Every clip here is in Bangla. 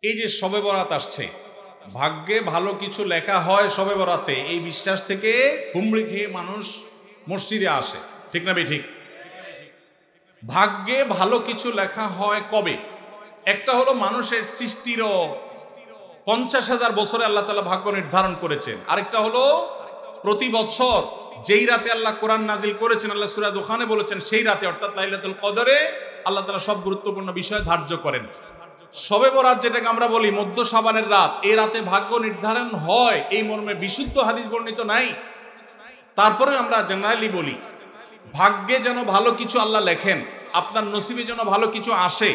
এই যে শবে বরাত আসছে, ভাগ্যে ভালো কিছু লেখা হয় শবে বরাতে, এই বিশ্বাস থেকে হুমড়ি খেয়ে মানুষ মসজিদে আসে, ঠিক না ঠিক? ভাগ্যে ভালো কিছু লেখা হয় কবে? একটা হলো মানুষের সৃষ্টিরও 50,000 বছরে আল্লাহ তাআলা ভাগ্য নির্ধারণ করেছেন। আরেকটা হলো প্রতি বছর যেই রাতে আল্লাহ কোরআন নাজিল করেছেন, আল্লাহ সূরা দুখানে বলেছেন সেই রাতে অর্থাৎ লাইলাতুল কদরে আল্লাহ তাআলা সব গুরুত্বপূর্ণ বিষয় ধার্য করেন। শবে বরাত যেটাকে আমরা বলি মধ্য শাবানের রাত, এই রাতে ভাগ্য নির্ধারণ হয় এই মর্মে বিশুদ্ধ হাদিস বর্ণিত নাই। তারপরে আমরা জেনারেলি বলি ভাগ্যে যেন ভালো কিছু আল্লাহ লেখেন, আপনার নসিবে যেন ভালো কিছু আসে,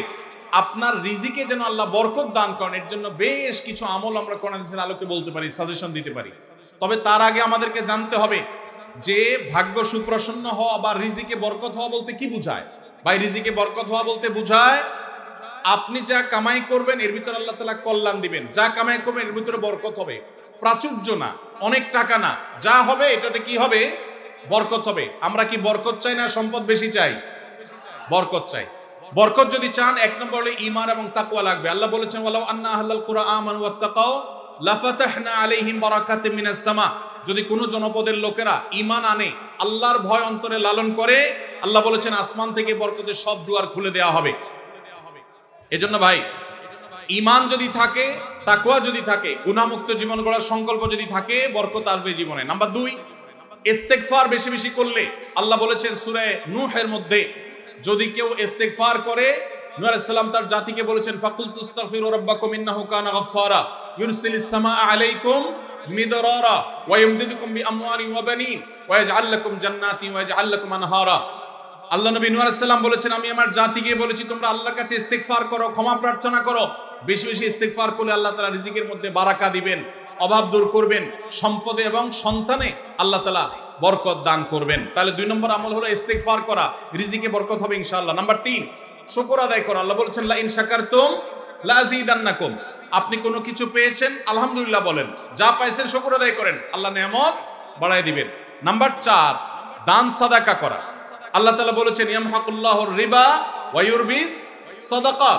আপনার রিজিকে যেন আল্লাহ বরকত দান করেন, এর জন্য বেশ কিছু আমল আমরা কোরআন হাদিসের আলোকে বলতে পারি, সাজেশন দিতে পারি। তবে তার আগে আমাদেরকে জানতে হবে যে ভাগ্য সুপ্রসন্ন হওয়া বা রিজিকে বরকত হওয়া বলতে কি বোঝায়। ভাই, রিজিকে বরকত হওয়া বলতে বোঝায় আপনি যা কামাই করবেন এর ভিতরে আল্লাহ তাআলা কল্যাণ দিবেন, যা কামাই করবেন এর ভিতরে বরকত হবে। প্রাচুর্য না, অনেক টাকা না, যা হবে এটাতে কি হবে? বরকত হবে। আমরা কি বরকত চাই না সম্পদ বেশি চাই? বরকত চাই। বরকত যদি চান, এক নম্বর হলো ঈমান এবং তাকওয়া লাগবে। আল্লাহ বলেছেন ওয়ালাউ আন্না আহলাল কুরআ আমানু ওয়াত্তাকাউ লাফাতাহনা আলাইহিম বারাকাতিম মিনাস সামা। যদি কোনো জনপদের লোকেরা ঈমান আনে, আল্লাহর ভয় অন্তরে লালন করে, আল্লাহ বলেছেন আসমান থেকে বরকতের সব দুয়ার খুলে দেওয়া হবে। এজন্য ভাই, ঈমান যদি থাকে, তাকওয়া যদি থাকে, গুনাহমুক্ত জীবন গড়ার সংকল্প যদি থাকে, বরকত আসবে জীবনে। নাম্বার 2, ইস্তেগফার বেশি বেশি করলে, আল্লাহ বলেছেন সূরা নূহের মধ্যে, যদি কেউ ইস্তেগফার করে, নূহ আলাইহিস সালাম তার জাতিকে বলেছেন ফাকুল তুস্তাগফিরু রাব্বাকুম ইন্নাহু কানা গাফফারা ইউরসিলিস সামাআ আলাইকুম মিদরারা ওয়া ইমদিদুকুম বিআমওয়ালিন ওয়া বানিন ওয়া ইয়াজআল লাকুম জান্নাতিন ওয়া ইয়াজআল লাকুম আনহারা। আল্লাহ নবী নূহ আলাইহিস সালাম বলেছেন আমি আমার জাতিকে বলেছি তোমরা আল্লাহর কাছে ইস্তেগফার করো, ক্ষমা প্রার্থনা করো। বেশি বেশি ইস্তেগফার করলে আল্লাহ তাআলা রিজিকের মধ্যে বারাকা দিবেন, অভাব দূর করবেন, সম্পদে এবং সন্তানে আল্লাহ তাআলা বরকত দান করবেন। তাহলে 2 নম্বর আমল হলো ইস্তেগফার করা, রিজিকে বরকত হবে ইনশাআল্লাহ। নাম্বার 3, শুকর আদায় করা। আল্লাহ বলেছেন লা ইন শাকারতুম লা আযীদান্নাকুম। আপনি কোনো কিছু পেয়েছেন, আলহামদুলিল্লাহ বলেন, যা পাইছেন শুকর আদায় করেন, আল্লাহ নেয়ামত বাড়ায় দিবেন। নাম্বার 4, দান সাদাকা করা। আল্লাহ তাআলা বলেছেন ইয়ামহাকুল্লাহুর রিবা ওয়া ইউরবিস সাদাকা।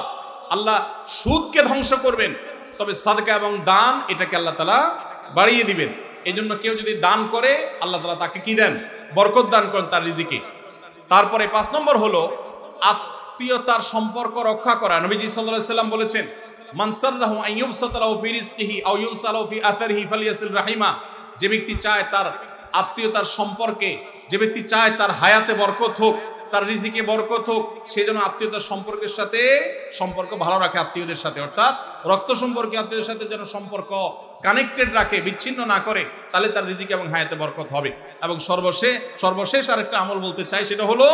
আল্লাহ সুদকে ধ্বংস করবেন, তবে সাদকা এবং দান এটাকে আল্লাহ তাআলা বাড়িয়ে দিবেন। এজন্য কেউ যদি দান করে আল্লাহ তাআলা তাকে কি দেন? বরকত দান করেন তার রিজিকে। তারপরে 5 নম্বর হলো আত্মীয়তার সম্পর্ক রক্ষা করা। নবীজি সাল্লাল্লাহু আলাইহি সাল্লাম বলেছেন মান সাররাহু আন ইউবসাতা লাহু ফি রিজকিহি আও ইউসালাহু ফি আথারিহি ফালিয়াসিল রাহিমা। যে ব্যক্তি চায় তার আত্মীয়তার সম্পর্কে, যে ব্যক্তি চায় তার হায়াতে বরকত হোক, তার রিজিকে বরকত হোক, সে যেন আত্মীয়তার সম্পর্কের সাথে সম্পর্ক ভালো রাখে, আত্মীয়দের সাথে, অর্থাৎ রক্ত সম্পর্কে আত্মীয়দের সাথে যেন কানেক্টেড রাখে, বিচ্ছিন্ন না করে, তাহলে তার রিজিক এবং হায়াতে বরকত হবে। এবং সর্বশেষ আরেকটা আমল বলতে চাই, সেটা হলো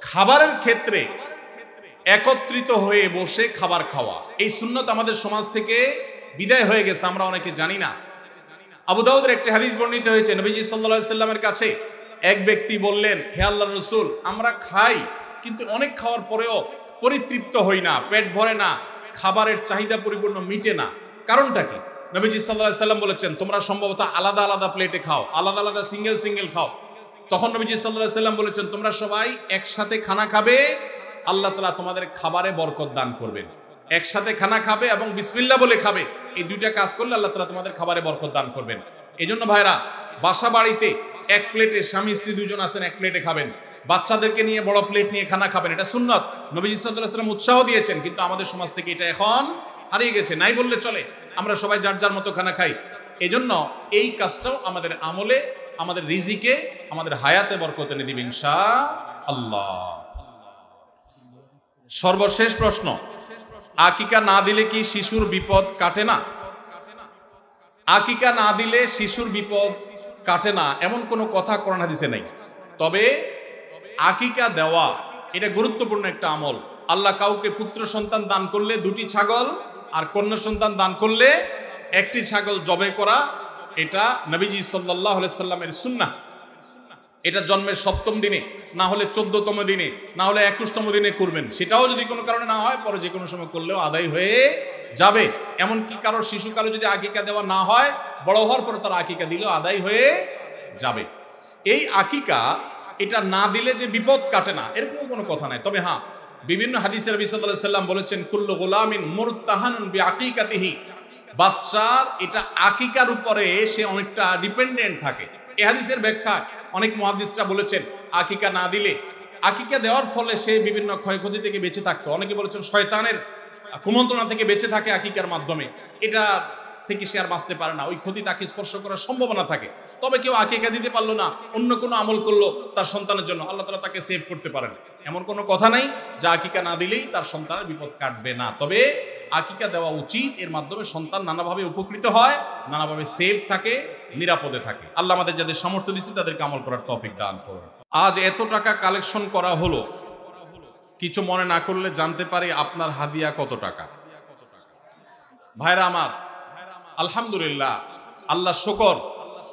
খাবারের ক্ষেত্রে একত্রিত হয়ে বসে খাবার খাওয়া। এই সুন্নত আমাদের সমাজ থেকে বিদায় হয়ে গেছে, আমরা অনেকে জানি না। আবু দাউদের একটি হাদিস বর্ণিত হয়েছে, নবীজি সাল্লাল্লাহু আলাইহি সাল্লামের কাছে এক ব্যক্তি বললেন হে আল্লাহর রাসূল, আমরা খাই কিন্তু অনেক খাওয়ার পরেও পরিতৃপ্ত হই না, পেট ভরে না, খাবারের চাহিদা পরিপূর্ণ মিটে না, কারণটা কি? নবীজি সাল্লাল্লাহু আলাইহি সাল্লাম বলেছেন তোমরা সম্ভবত আলাদা আলাদা প্লেটে খাও, আলাদা আলাদা সিঙ্গেল খাও। তখন নবীজি সাল্লাল্লাহু আলাইহি সাল্লাম বলেছেন তোমরা সবাই একসাথে খানা খাবে, আল্লাহ তাআলা তোমাদের খাবারে বরকত দান করবেন। একসাথে খানা খাবে এবং বিসমিল্লাহ বলে খাবে, এই 2টা কাজ করলে আল্লাহ তাআলা তোমাদের খাবারে বরকত দান করবেন। এজন্য ভাইরা, বাসা বাড়িতে এক প্লেটে স্বামী স্ত্রী 2জন আছেন, এক প্লেটে খাবেন। বাচ্চাদেরকে নিয়ে বড় প্লেট নিয়ে খানা খাবেন, এটা সুন্নাত। নবীজি সাল্লাল্লাহু আলাইহি সাল্লাম উৎসাহ দিয়েছেন, কিন্তু আমাদের সমাজ থেকে এটা এখন হারিয়ে গেছে, নাই বললে চলে। আমরা সবাই যার যার মতো খানা খাই। এজন্য এই কাজটাও আমাদের আমলে, আমাদের রিজিকে, আমাদের হায়াতে বরকত এনে দিবে ইনশাআল্লাহ। সর্বশেষ প্রশ্ন, আকিকা না দিলে কি শিশুর বিপদ কাটে না? আকিকা না দিলে শিশুর বিপদ কাটে না এমন কোনো কথা কোরআন হাদিসে নাই। তবে আকিকা দেওয়া এটা গুরুত্বপূর্ণ একটা আমল। আল্লাহ কাউকে পুত্র সন্তান দান করলে 2টি ছাগল, আর কন্যা সন্তান দান করলে 1টি ছাগল জবে করা, এটা নবীজি সাল্লাল্লাহু আলাইহি সাল্লামের সুন্নাহ। এটা জন্মের 7ম দিনে, না হলে 14তম দিনে, না হলে 21তম দিনে করবেন। সেটাও যদি কোনো কারণে না হয়, পরে যে কোনো সময় করলেও আদায় হয়ে যাবে। এমনকি কারো শিশুকালে যদি আকিকা দেওয়া না হয়, বড় হওয়ার পর তার আকিকা দিলেও আদায় হয়ে যাবে। এই আকিকা এটা না দিলে যে বিপদ কাটে না এরকম কোনো কথা নাই। তবে হ্যাঁ, বিভিন্ন হাদিসে নবী সাল্লাল্লাহু আলাইহি সাল্লাম বলেছেন কুল্লু গুলামিন মুরতাহানুন বিআকিকাতিহি, বাচ্চার এটা আকিকার উপরে সে অনেকটা ডিপেন্ডেন্ট থাকে। এই হাদিসের ব্যাখ্যা অনেক মুহাদ্দিসরা বলেছেন আকিকা না দিলে, আকিকা দেওয়ার ফলে সে বিভিন্ন ক্ষয়ক্ষতি থেকে বেঁচে থাকতো। অনেকে বলেছেন শয়তানের কুমন্ত্রণা থেকে বেঁচে থাকে আকিকার মাধ্যমে, এটা থেকে সে আর বাঁচতে পারে না, ওই ক্ষতি তাকে স্পর্শ করার সম্ভাবনা থাকে। তবে কেউ আকিকা দিতে পারলো না, অন্য কোনো আমল করলো তার সন্তানের জন্য, আল্লাহ তাআলা তাকে সেভ করতে পারেন। এমন কোনো কথা নাই যে আকিকা না দিলেই তার সন্তানের বিপদ কাটবে না। তবে আকিকা দেওয়া উচিত, এর মাধ্যমে সন্তান নানাভাবে উপকৃত হয়, নানাভাবে সেভ থাকে, নিরাপদে থাকে। আল্লাহ আমাদের যাদের সামর্থ্য দিচ্ছে তাদেরকে আমল করার তৌফিক দান করুন। আজ এত টাকা কালেকশন করা হলো, কিছু মনে না করলে জানতে পারি আপনার হাদিয়া কত টাকা? ভাইরা আমার, আলহামদুলিল্লাহ, আল্লাহ শুকর।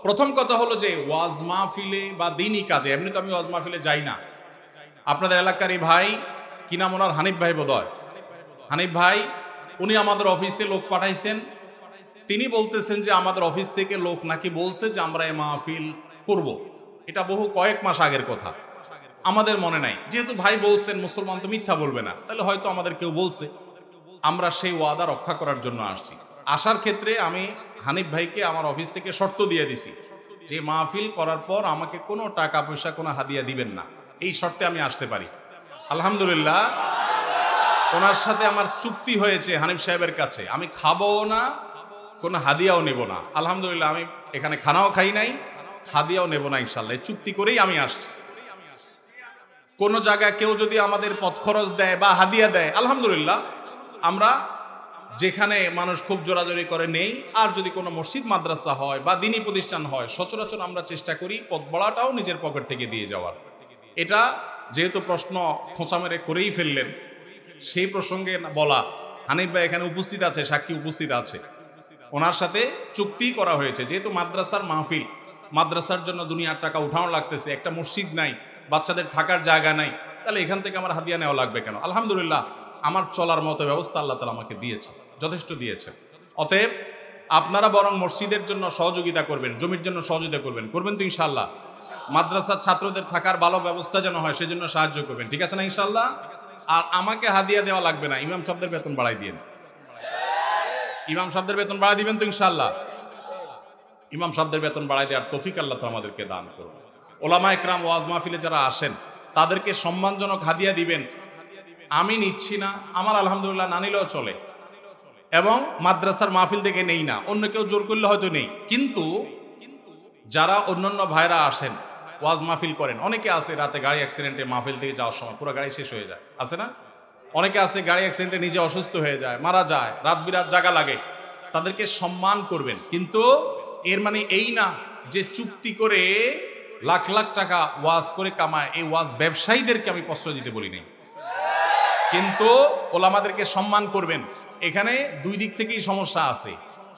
প্রথম কথা হলো যে ওয়াজ মাহফিলে বা দিনই কাজে, এমনি তো আমি ওয়াজ মাহফিলে যাই না। আপনাদের এলাকার এই ভাই, কি নাম ওনার, হানিফ ভাই বোধহয়, হানিফ ভাই, উনি আমাদের অফিসে লোক পাঠাইছেন। তিনি বলতেছেন যে আমাদের অফিস থেকে লোক নাকি বলছে যে আমরা এই মাহফিল করব। এটা বহু কয়েক মাস আগের কথা, আমাদের মনে নাই। যেহেতু ভাই বলছেন, মুসলমান তো মিথ্যা বলবে না, তাহলে হয়তো আমাদের কেউ বলছে, আমরা সেই ওয়াদা রক্ষা করার জন্য আসছি। আসার ক্ষেত্রে আমি হানিফ ভাইকে আমার অফিস থেকে শর্ত দিয়ে দিছি যে মাহফিল করার পর আমাকে কোনো টাকা পয়সা, কোনো হাদিয়া দিবেন না, এই শর্তে আমি আসতে পারি। আলহামদুলিল্লাহ, ওনার সাথে আমার চুক্তি হয়েছে হানিফ সাহেবের কাছে, আমি খাবও না, কোনো হাদিয়াও নেব না। আলহামদুলিল্লাহ, আমি এখানে খানাও খাই নাই, হাদিয়াও নেব না, ইনশাল্লাহ এই চুক্তি করেই আমি আসছি। কোন জায়গায় কেউ যদি আমাদের পথ খরচ দেয় বা হাদিয়া দেয়, আলহামদুলিল্লাহ, আমরা যেখানে মানুষ খুব জোরাজোরি করে নেই। আর যদি কোনো মসজিদ মাদ্রাসা হয় বা দিনী প্রতিষ্ঠান হয়, সচরাচর আমরা চেষ্টা করি পথ বড়াটাও নিজের পকেট থেকে দিয়ে যাওয়ার। এটা যেহেতু প্রশ্ন খোঁচা মেরে করেই ফেললেন, সেই প্রসঙ্গে বলা, হানিফ ভাই এখানে উপস্থিত আছে, সাক্ষী উপস্থিত আছে, ওনার সাথে চুক্তি করা হয়েছে। যেহেতু মাদ্রাসার মাহফিল, মাদ্রাসার জন্য দুনিয়ার টাকা উঠানো লাগতেছে, একটা মসজিদ নাই, বাচ্চাদের থাকার জায়গা নাই, তাহলে এখান থেকে আমার হাদিয়া নেওয়া লাগবে কেন? আলহামদুলিল্লাহ, আমার চলার মতো ব্যবস্থা আল্লাহ তাআলা আমাকে দিয়েছে, যথেষ্ট দিয়েছে। অতএব আপনারা বরং মসজিদের জন্য সহযোগিতা করবেন, জমির জন্য সহযোগিতা করবেন, করবেন তো ইনশাআল্লাহ? মাদ্রাসার ছাত্রদের থাকার ভালো ব্যবস্থা যেন হয়, সেজন্য সাহায্য করবেন, ঠিক আছে না ইনশাআল্লাহ? আর আমাকে হাদিয়া দেওয়া লাগবে না, ইমাম সাহেবদের বেতন বাড়াই দিন, ইমাম সাহেবদের বেতন বাড়াই দিবেন তো ইনশাআল্লাহ? ইমাম সাহেবদের বেতন বাড়াই দেওয়ার তৌফিক আল্লাহ তাআলা আমাদেরকে দান করুন। ওলামা একরাম ওয়াজ মাহফিলে যারা আসেন তাদেরকে সম্মানজনক হাদিয়া দিবেন। আমি নিচ্ছি না, আমার আলহামদুলিল্লাহ না নিলেও চলে, এবং মাদ্রাসার মাহফিল থেকে নেই না, অন্য কেউ জোর করলে হয়তো নেই। কিন্তু যারা অন্যান্য ভাইরা আসেন ওয়াজ মাহফিল করেন, অনেকে আছে রাতে গাড়ি অ্যাক্সিডেন্টে মাহফিল থেকে যাওয়ার সময় পুরো গাড়ি শেষ হয়ে যায়, আছে না? অনেকে আছে গাড়ি অ্যাক্সিডেন্টে নিজে অসুস্থ হয়ে যায়, মারা যায়, রাত বিরাত জাগা লাগে, তাদেরকে সম্মান করবেন। কিন্তু এর মানে এই না যে চুক্তি করে লাখ লাখ টাকা ওয়াজ করে কামায়, এই ওয়াজ ব্যবসায়ীদেরকে আমি প্রশ্রয় দিতে বলি নাই, কিন্তু ওলামাদেরকে সম্মান করবেন। এখানে দুই দিক থেকেই সমস্যা আছে।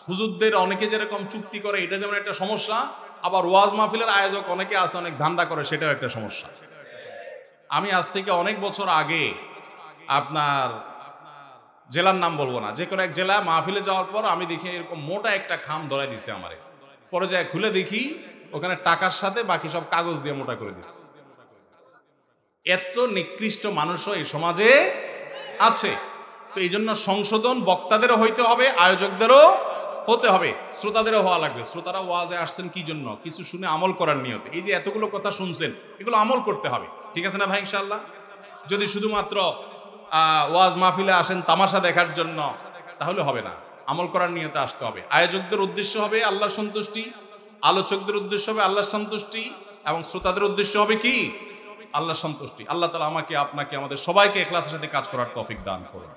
হুজুরদের অনেকে যেরকম চুক্তি করে, এটা যেমন একটা সমস্যা, আবার ওয়াজ মাহফিলের আয়োজক অনেকে আছে অনেক ধান্দা করে, সেটাও একটা সমস্যা। আমি আজ থেকে অনেক বছর আগে, আপনার জেলার নাম বলবো না, যে কোনো এক জেলা মাহফিলে যাওয়ার পর আমি দেখি এরকম মোটা একটা খাম ধরাই দিছে আমারে। পরে যায় খুলে দেখি ওখানে টাকার সাথে বাকি সব কাগজ দিয়ে মোটা করে দিচ্ছে। এত নিকৃষ্ট মানুষও এই সমাজে আছে। তো এই জন্য সংশোধন বক্তাদেরও হইতে হবে, আয়োজকদেরও হতে হবে, শ্রোতাদেরও হওয়া লাগবে। শ্রোতারা ওয়াজে আসছেন কি জন্য? কিছু শুনে আমল করার নিয়তে। এই যে এতগুলো কথা শুনছেন, এগুলো আমল করতে হবে, ঠিক আছে না ভাই? ইনশাআল্লাহ। যদি শুধুমাত্র ওয়াজ মাহফিলে আসেন তামাশা দেখার জন্য, তাহলে হবে না, আমল করার নিয়তে আসতে হবে। আয়োজকদের উদ্দেশ্য হবে আল্লাহর সন্তুষ্টি, আলোচকদের উদ্দেশ্য হবে আল্লাহর সন্তুষ্টি, এবং শ্রোতাদের উদ্দেশ্য হবে কি? আল্লাহর সন্তুষ্টি। আল্লাহ তাআলা আমাকে, আপনাকে, আমাদের সবাইকে ইখলাসের সাথে কাজ করার তৌফিক দান করুন।